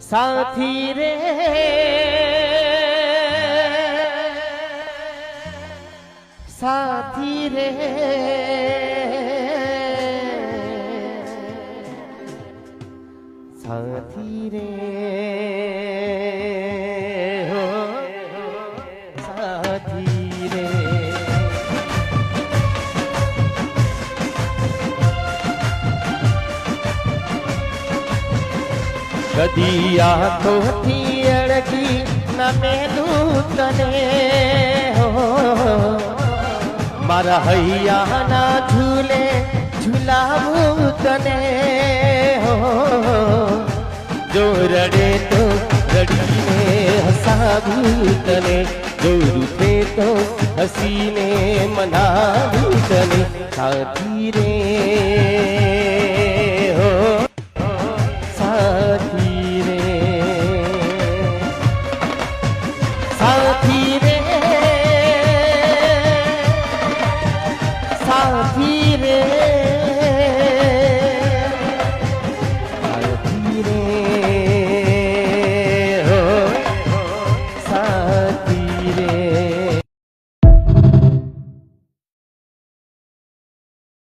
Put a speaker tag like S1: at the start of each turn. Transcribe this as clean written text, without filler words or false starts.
S1: साथी रे साथी रे साथी रे हो साथी रे कदी आंखोथी अड़की न मेलू तने हो मारा हैया ना झूले झूलावू तने हो जो रड़े तो रड़ीने हसावू तने जो रूठे तो हसीने मनावू तने साथी रे